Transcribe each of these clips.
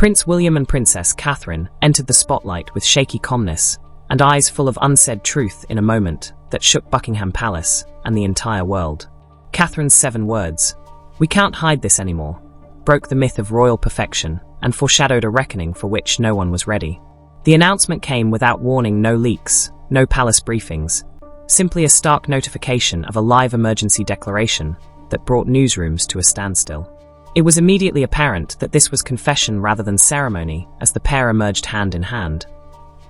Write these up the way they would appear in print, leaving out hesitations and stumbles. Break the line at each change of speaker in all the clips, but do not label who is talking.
Prince William and Princess Catherine entered the spotlight with shaky calmness and eyes full of unsaid truth in a moment that shook Buckingham Palace and the entire world. Catherine's 7 words, "We can't hide this anymore," broke the myth of royal perfection and foreshadowed a reckoning for which no one was ready. The announcement came without warning, no leaks, no palace briefings, simply a stark notification of a live emergency declaration that brought newsrooms to a standstill. It was immediately apparent that this was confession rather than ceremony as the pair emerged hand in hand,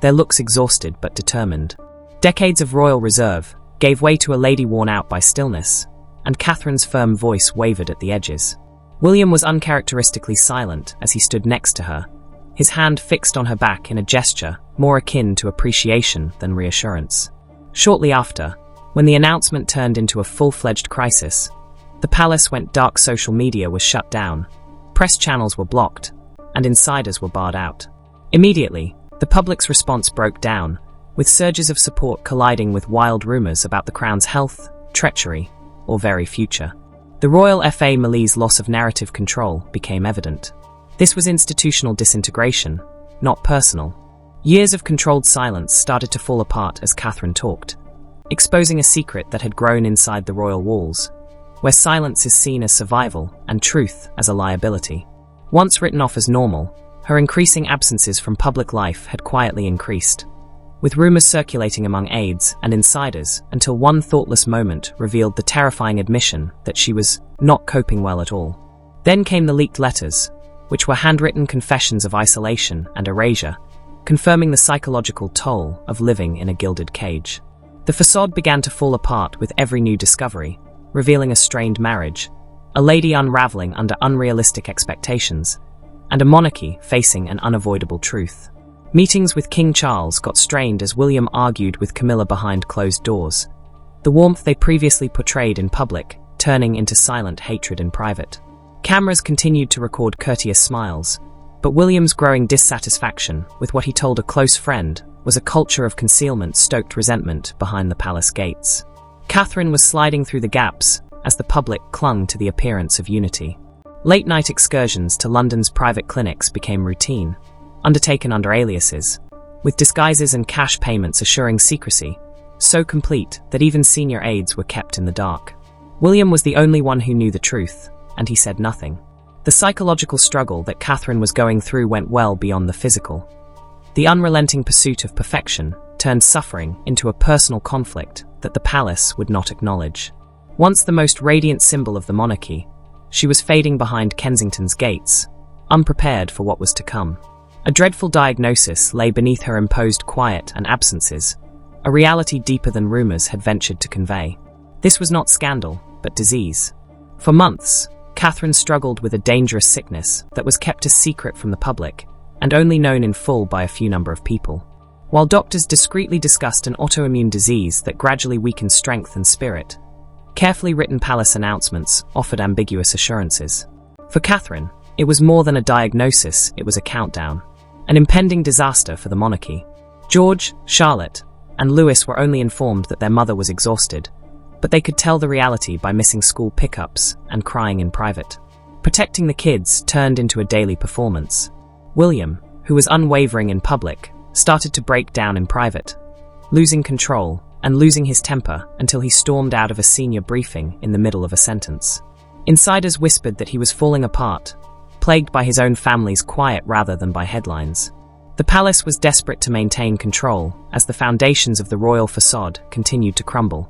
their looks exhausted but determined. Decades of royal reserve gave way to a lady worn out by stillness, and Catherine's firm voice wavered at the edges. William was uncharacteristically silent as he stood next to her, his hand fixed on her back in a gesture more akin to appreciation than reassurance. Shortly after, when the announcement turned into a full-fledged crisis, the palace went dark. Social media was shut down, press channels were blocked, and insiders were barred out. Immediately, the public's response broke down, with surges of support colliding with wild rumors about the crown's health, treachery, or very future. The royal family's loss of narrative control became evident. This was institutional disintegration, not personal. Years of controlled silence started to fall apart as Catherine talked, exposing a secret that had grown inside the royal walls, where silence is seen as survival and truth as a liability. Once written off as normal, her increasing absences from public life had quietly increased, with rumors circulating among aides and insiders until one thoughtless moment revealed the terrifying admission that she was not coping well at all. Then came the leaked letters, which were handwritten confessions of isolation and erasure, confirming the psychological toll of living in a gilded cage. The facade began to fall apart with every new discovery, revealing a strained marriage, a lady unraveling under unrealistic expectations, and a monarchy facing an unavoidable truth. Meetings with King Charles got strained as William argued with Camilla behind closed doors, the warmth they previously portrayed in public turning into silent hatred in private. Cameras continued to record courteous smiles, but William's growing dissatisfaction with what he told a close friend was a culture of concealment stoked resentment behind the palace gates. Catherine was sliding through the gaps as the public clung to the appearance of unity. Late-night excursions to London's private clinics became routine, undertaken under aliases, with disguises and cash payments assuring secrecy, so complete that even senior aides were kept in the dark. William was the only one who knew the truth, and he said nothing. The psychological struggle that Catherine was going through went well beyond the physical. The unrelenting pursuit of perfection turned suffering into a personal conflict that the palace would not acknowledge. Once the most radiant symbol of the monarchy, she was fading behind Kensington's gates, unprepared for what was to come. A dreadful diagnosis lay beneath her imposed quiet and absences, a reality deeper than rumors had ventured to convey. This was not scandal, but disease. For months, Catherine struggled with a dangerous sickness that was kept a secret from the public and only known in full by a few number of people. While doctors discreetly discussed an autoimmune disease that gradually weakened strength and spirit, carefully written palace announcements offered ambiguous assurances. For Catherine, it was more than a diagnosis, it was a countdown. An impending disaster for the monarchy. George, Charlotte, and Louis were only informed that their mother was exhausted, but they could tell the reality by missing school pickups and crying in private. Protecting the kids turned into a daily performance. William, who was unwavering in public, started to break down in private, losing control and losing his temper until he stormed out of a senior briefing in the middle of a sentence. Insiders whispered that he was falling apart, plagued by his own family's quiet rather than by headlines. The palace was desperate to maintain control as the foundations of the royal facade continued to crumble,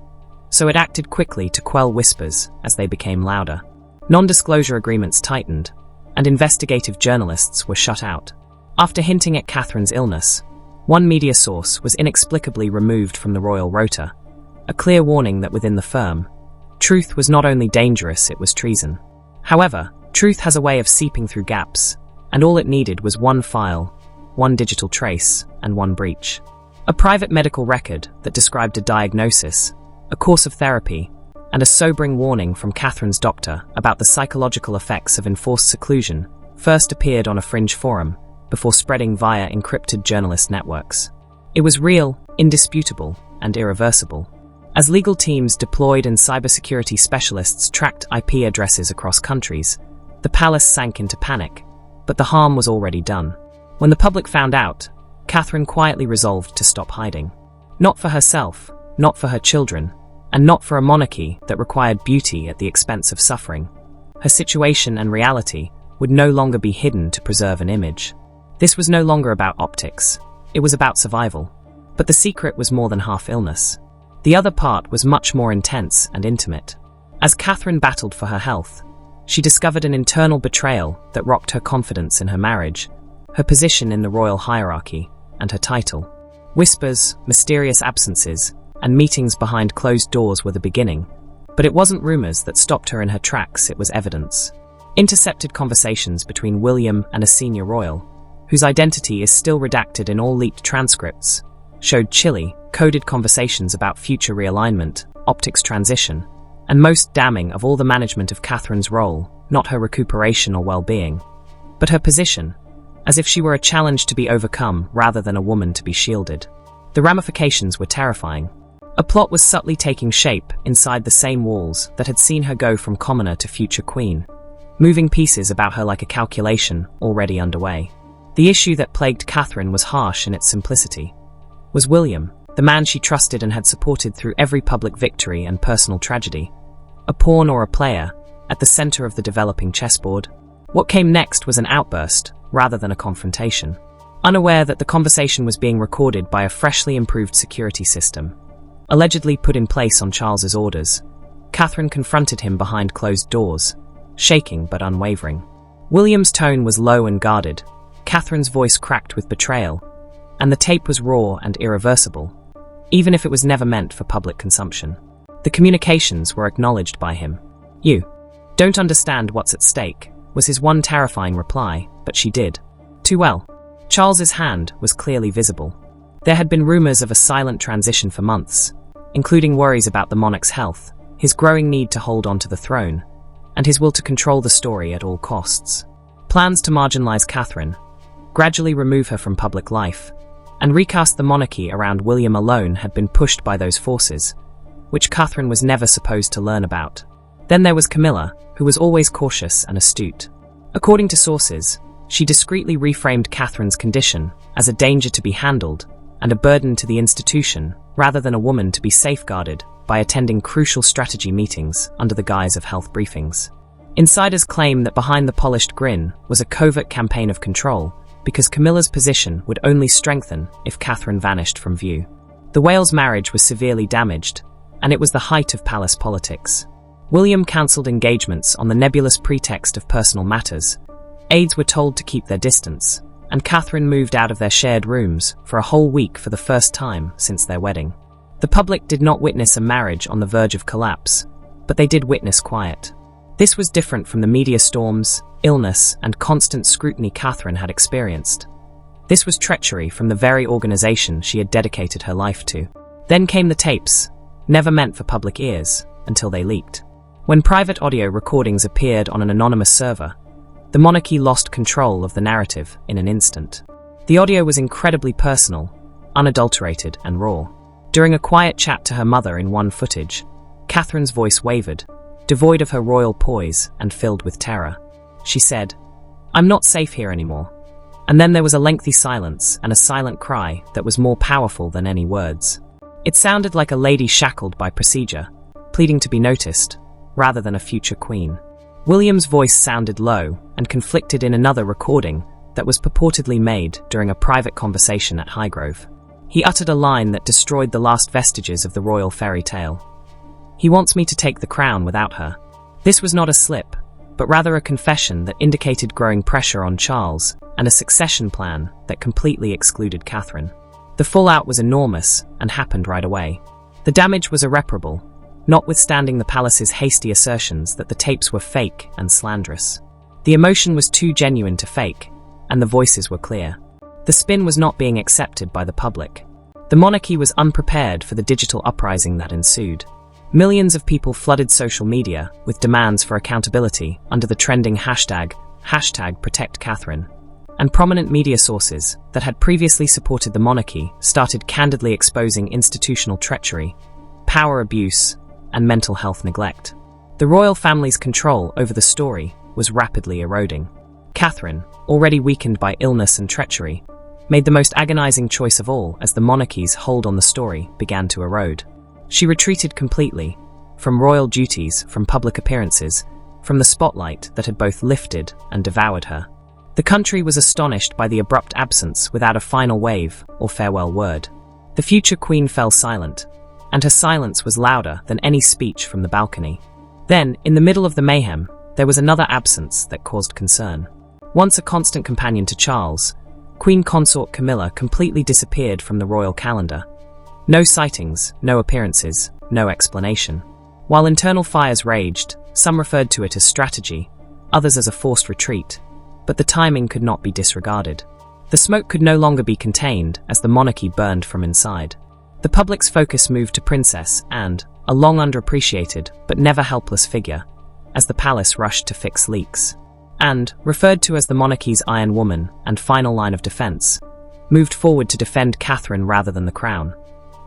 so it acted quickly to quell whispers as they became louder. Non-disclosure agreements tightened, and investigative journalists were shut out. After hinting at Catherine's illness, one media source was inexplicably removed from the royal rota, a clear warning that within the firm, truth was not only dangerous, it was treason. However, truth has a way of seeping through gaps, and all it needed was one file, one digital trace, and one breach. A private medical record that described a diagnosis, a course of therapy, and a sobering warning from Catherine's doctor about the psychological effects of enforced seclusion first appeared on a fringe forum before spreading via encrypted journalist networks. It was real, indisputable, and irreversible. As legal teams deployed and cybersecurity specialists tracked IP addresses across countries, the palace sank into panic, but the harm was already done. When the public found out, Catherine quietly resolved to stop hiding. Not for herself, not for her children, and not for a monarchy that required beauty at the expense of suffering. Her situation and reality would no longer be hidden to preserve an image. This was no longer about optics. It was about survival. But the secret was more than half illness. The other part was much more intense and intimate. As Catherine battled for her health, she discovered an internal betrayal that rocked her confidence in her marriage, her position in the royal hierarchy, and her title. Whispers, mysterious absences, and meetings behind closed doors were the beginning. But it wasn't rumors that stopped her in her tracks, it was evidence. Intercepted conversations between William and a senior royal, whose identity is still redacted in all leaked transcripts, showed chilly, coded conversations about future realignment, optics transition, and most damning of all, the management of Catherine's role, not her recuperation or well-being, but her position, as if she were a challenge to be overcome rather than a woman to be shielded. The ramifications were terrifying. A plot was subtly taking shape inside the same walls that had seen her go from commoner to future queen, moving pieces about her like a calculation already underway. The issue that plagued Catherine was harsh in its simplicity. Was William, the man she trusted and had supported through every public victory and personal tragedy, a pawn or a player, at the center of the developing chessboard? What came next was an outburst, rather than a confrontation. Unaware that the conversation was being recorded by a freshly improved security system, allegedly put in place on Charles's orders, Catherine confronted him behind closed doors, shaking but unwavering. William's tone was low and guarded, Catherine's voice cracked with betrayal, and the tape was raw and irreversible, even if it was never meant for public consumption. The communications were acknowledged by him. "You don't understand what's at stake," was his one terrifying reply, but she did. Too well. Charles's hand was clearly visible. There had been rumors of a silent transition for months, including worries about the monarch's health, his growing need to hold on to the throne, and his will to control the story at all costs. Plans to marginalize Catherine, gradually remove her from public life, and recast the monarchy around William alone had been pushed by those forces, which Catherine was never supposed to learn about. Then there was Camilla, who was always cautious and astute. According to sources, she discreetly reframed Catherine's condition as a danger to be handled and a burden to the institution, rather than a woman to be safeguarded by attending crucial strategy meetings under the guise of health briefings. Insiders claim that behind the polished grin was a covert campaign of control, because Camilla's position would only strengthen if Catherine vanished from view. The Wales marriage was severely damaged, and it was the height of palace politics. William cancelled engagements on the nebulous pretext of personal matters. Aides were told to keep their distance, and Catherine moved out of their shared rooms for a whole week for the first time since their wedding. The public did not witness a marriage on the verge of collapse, but they did witness quiet. This was different from the media storms, illness, and constant scrutiny Catherine had experienced. This was treachery from the very organization she had dedicated her life to. Then came the tapes, never meant for public ears, until they leaked. When private audio recordings appeared on an anonymous server, the monarchy lost control of the narrative in an instant. The audio was incredibly personal, unadulterated, and raw. During a quiet chat to her mother in one footage, Catherine's voice wavered, devoid of her royal poise and filled with terror. She said, "I'm not safe here anymore." And then there was a lengthy silence and a silent cry that was more powerful than any words. It sounded like a lady shackled by procedure, pleading to be noticed, rather than a future queen. William's voice sounded low and conflicted in another recording that was purportedly made during a private conversation at Highgrove. He uttered a line that destroyed the last vestiges of the royal fairy tale. "He wants me to take the crown without her." This was not a slip, but rather a confession that indicated growing pressure on Charles and a succession plan that completely excluded Catherine. The fallout was enormous and happened right away. The damage was irreparable, notwithstanding the palace's hasty assertions that the tapes were fake and slanderous. The emotion was too genuine to fake, and the voices were clear. The spin was not being accepted by the public. The monarchy was unprepared for the digital uprising that ensued. Millions of people flooded social media with demands for accountability under the trending hashtag #ProtectCatherine. And prominent media sources that had previously supported the monarchy started candidly exposing institutional treachery, power abuse, and mental health neglect. The royal family's control over the story was rapidly eroding. Catherine, already weakened by illness and treachery, made the most agonizing choice of all as the monarchy's hold on the story began to erode. She retreated completely, from royal duties, from public appearances, from the spotlight that had both lifted and devoured her. The country was astonished by the abrupt absence without a final wave or farewell word. The future queen fell silent, and her silence was louder than any speech from the balcony. Then, in the middle of the mayhem, there was another absence that caused concern. Once a constant companion to Charles, Queen Consort Camilla completely disappeared from the royal calendar. No sightings, no appearances, no explanation. While internal fires raged, some referred to it as strategy, others as a forced retreat, but the timing could not be disregarded. The smoke could no longer be contained as the monarchy burned from inside. The public's focus moved to Princess Anne, a long underappreciated but never helpless figure, as the palace rushed to fix leaks. And, referred to as the monarchy's Iron Woman and final line of defense, moved forward to defend Catherine rather than the crown.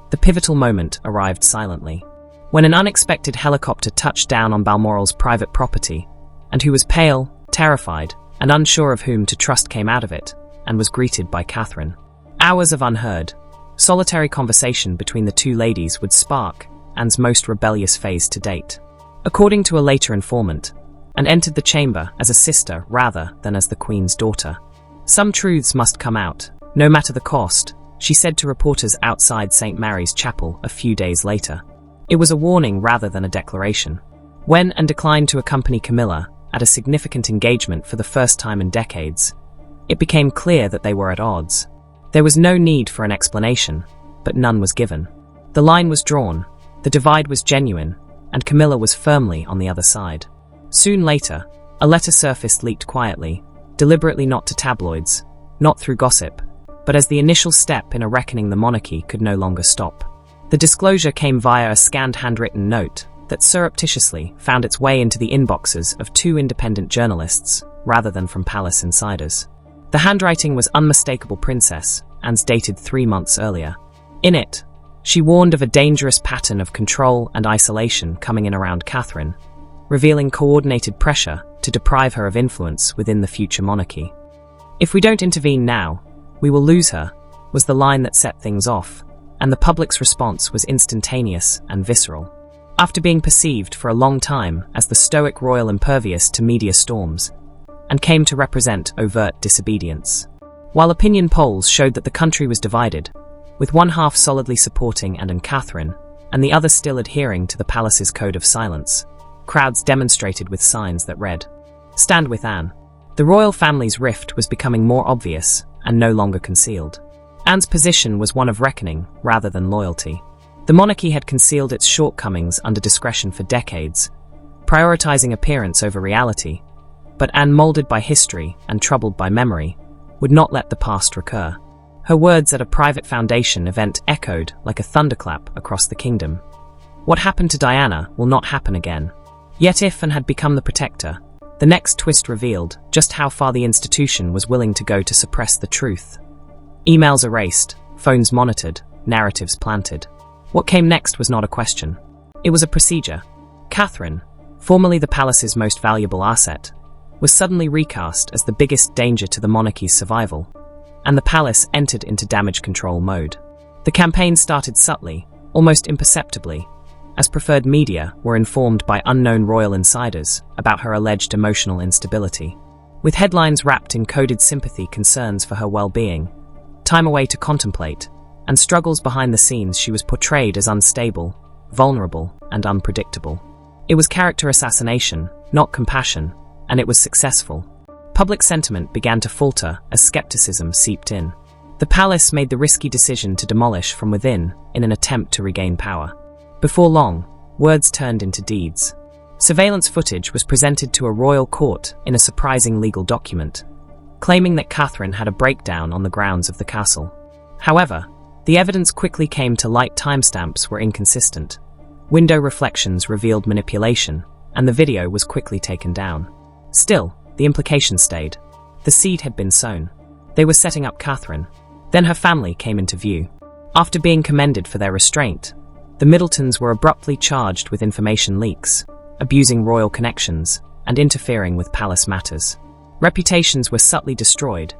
The pivotal moment arrived silently. When an unexpected helicopter touched down on Balmoral's private property, and who was pale, terrified, and unsure of whom to trust came out of it, and was greeted by Catherine. Hours of unheard, solitary conversation between the two ladies would spark Anne's most rebellious phase to date. According to a later informant, and entered the chamber as a sister rather than as the Queen's daughter. Some truths must come out, no matter the cost, she said to reporters outside St. Mary's Chapel a few days later. It was a warning rather than a declaration. When Anne declined to accompany Camilla at a significant engagement for the first time in decades, it became clear that they were at odds. There was no need for an explanation, but none was given. The line was drawn, the divide was genuine, and Camilla was firmly on the other side. Soon later, a letter surfaced leaked quietly, deliberately not to tabloids, not through gossip, but as the initial step in a reckoning the monarchy could no longer stop. The disclosure came via a scanned handwritten note that surreptitiously found its way into the inboxes of two independent journalists, rather than from palace insiders. The handwriting was unmistakable Princess Anne's, dated 3 months earlier. In it, she warned of a dangerous pattern of control and isolation coming in around Catherine, revealing coordinated pressure to deprive her of influence within the future monarchy. "If we don't intervene now, we will lose her," was the line that set things off, and the public's response was instantaneous and visceral. After being perceived for a long time as the stoic royal impervious to media storms, and came to represent overt disobedience. While opinion polls showed that the country was divided, with one half solidly supporting Anne and Catherine, and the other still adhering to the palace's code of silence, crowds demonstrated with signs that read, "Stand with Anne." The royal family's rift was becoming more obvious and no longer concealed. Anne's position was one of reckoning rather than loyalty. The monarchy had concealed its shortcomings under discretion for decades, prioritizing appearance over reality, but Anne, molded by history and troubled by memory, would not let the past recur. Her words at a private foundation event echoed like a thunderclap across the kingdom. What happened to Diana will not happen again. Yet if Anne had become the protector, the next twist revealed just how far the institution was willing to go to suppress the truth. Emails erased, phones monitored, narratives planted. What came next was not a question. It was a procedure. Catherine, formerly the palace's most valuable asset, was suddenly recast as the biggest danger to the monarchy's survival, and the palace entered into damage control mode. The campaign started subtly, almost imperceptibly, as preferred media were informed by unknown royal insiders about her alleged emotional instability. With headlines wrapped in coded sympathy, concerns for her well-being, time away to contemplate, and struggles behind the scenes, she was portrayed as unstable, vulnerable, and unpredictable. It was character assassination, not compassion, and it was successful. Public sentiment began to falter as skepticism seeped in. The palace made the risky decision to demolish from within in an attempt to regain power. Before long, words turned into deeds. Surveillance footage was presented to a royal court in a surprising legal document, claiming that Catherine had a breakdown on the grounds of the castle. However, the evidence quickly came to light. Timestamps were inconsistent. Window reflections revealed manipulation, and the video was quickly taken down. Still, the implication stayed. The seed had been sown. They were setting up Catherine. Then her family came into view. After being commended for their restraint, the Middletons were abruptly charged with information leaks, abusing royal connections, and interfering with palace matters. Reputations were subtly destroyed,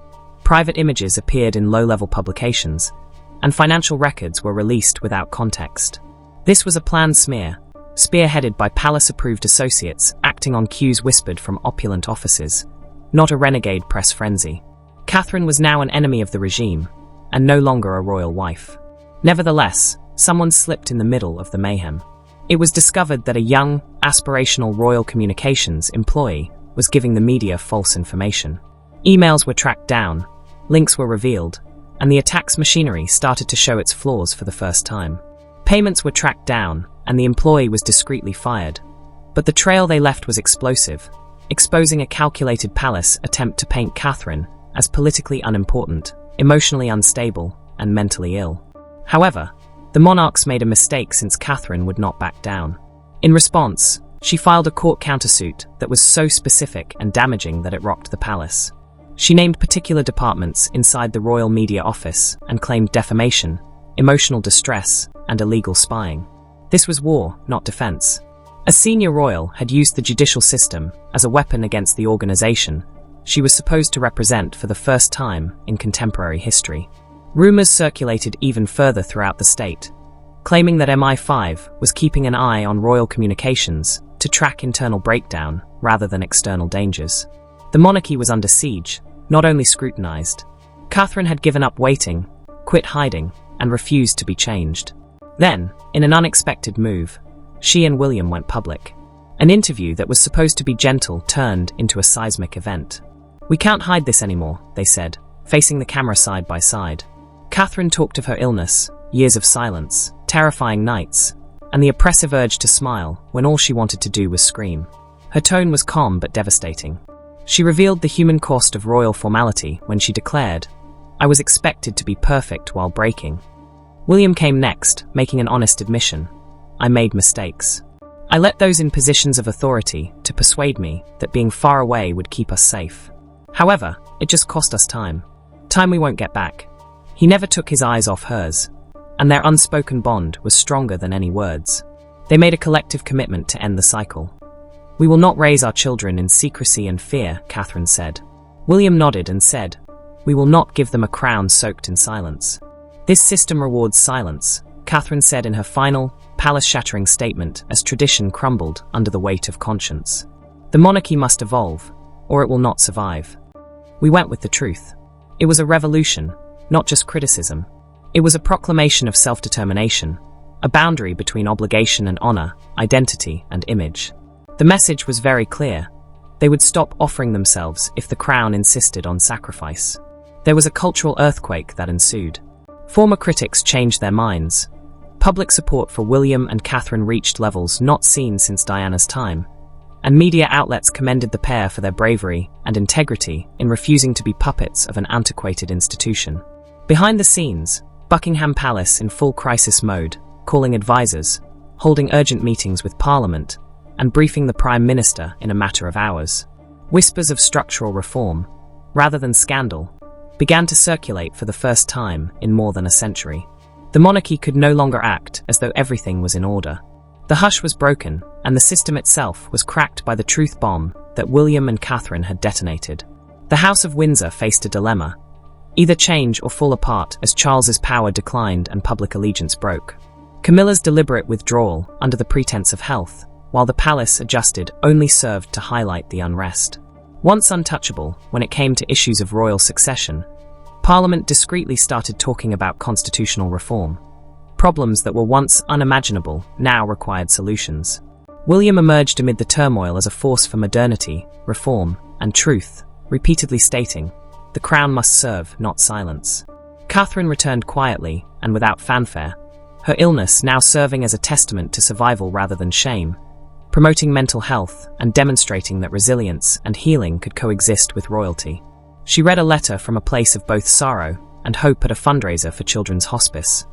private images appeared in low-level publications, and financial records were released without context. This was a planned smear, spearheaded by palace-approved associates acting on cues whispered from opulent offices, not a renegade press frenzy. Catherine was now an enemy of the regime, and no longer a royal wife. Nevertheless, someone slipped in the middle of the mayhem. It was discovered that a young, aspirational royal communications employee was giving the media false information. Emails were tracked down, links were revealed, and the attack's machinery started to show its flaws for the first time. Payments were tracked down, and the employee was discreetly fired. But the trail they left was explosive, exposing a calculated palace attempt to paint Catherine as politically unimportant, emotionally unstable, and mentally ill. However, the monarchs made a mistake since Catherine would not back down. In response, she filed a court countersuit that was so specific and damaging that it rocked the palace. She named particular departments inside the royal media office and claimed defamation, emotional distress, and illegal spying. This was war, not defense. A senior royal had used the judicial system as a weapon against the organization she was supposed to represent for the first time in contemporary history. Rumors circulated even further throughout the state, claiming that MI5 was keeping an eye on royal communications to track internal breakdown rather than external dangers. The monarchy was under siege, not only scrutinized. Catherine had given up waiting, quit hiding, and refused to be changed. Then, in an unexpected move, she and William went public. An interview that was supposed to be gentle turned into a seismic event. "We can't hide this anymore," they said, facing the camera side by side. Catherine talked of her illness, years of silence, terrifying nights, and the oppressive urge to smile when all she wanted to do was scream. Her tone was calm but devastating. She revealed the human cost of royal formality when she declared, "I was expected to be perfect while breaking." William came next, making an honest admission. "I made mistakes. I let those in positions of authority to persuade me that being far away would keep us safe. However, it just cost us time. Time we won't get back." He never took his eyes off hers, and their unspoken bond was stronger than any words. They made a collective commitment to end the cycle. "We will not raise our children in secrecy and fear," Catherine said. William nodded and said, "We will not give them a crown soaked in silence." "This system rewards silence," Catherine said in her final, palace-shattering statement as tradition crumbled under the weight of conscience. "The monarchy must evolve, or it will not survive." We went with the truth. It was a revolution, not just criticism. It was a proclamation of self-determination, a boundary between obligation and honor, identity and image. The message was very clear. They would stop offering themselves if the crown insisted on sacrifice. There was a cultural earthquake that ensued. Former critics changed their minds. Public support for William and Catherine reached levels not seen since Diana's time, and media outlets commended the pair for their bravery and integrity in refusing to be puppets of an antiquated institution. Behind the scenes, Buckingham Palace in full crisis mode, calling advisors, holding urgent meetings with Parliament, and briefing the Prime Minister in a matter of hours. Whispers of structural reform, rather than scandal, began to circulate for the first time in more than a century. The monarchy could no longer act as though everything was in order. The hush was broken, and the system itself was cracked by the truth bomb that William and Catherine had detonated. The House of Windsor faced a dilemma: either change or fall apart as Charles's power declined and public allegiance broke. Camilla's deliberate withdrawal under the pretense of health, while the palace adjusted, only served to highlight the unrest. Once untouchable when it came to issues of royal succession, Parliament discreetly started talking about constitutional reform. Problems that were once unimaginable now required solutions. William emerged amid the turmoil as a force for modernity, reform, and truth, repeatedly stating, "The crown must serve, not silence." Catherine returned quietly and without fanfare, her illness now serving as a testament to survival rather than shame, promoting mental health and demonstrating that resilience and healing could coexist with royalty. She read a letter from a place of both sorrow and hope at a fundraiser for Children's Hospice.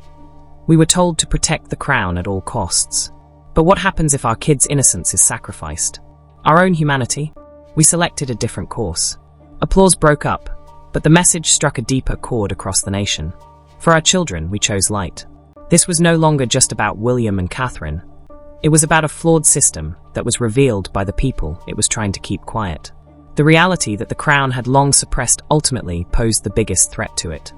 "We were told to protect the crown at all costs. But what happens if our kids' innocence is sacrificed? Our own humanity? We selected a different course." Applause broke up, but the message struck a deeper chord across the nation. For our children, we chose light. This was no longer just about William and Catherine. It was about a flawed system that was revealed by the people it was trying to keep quiet. The reality that the crown had long suppressed ultimately posed the biggest threat to it.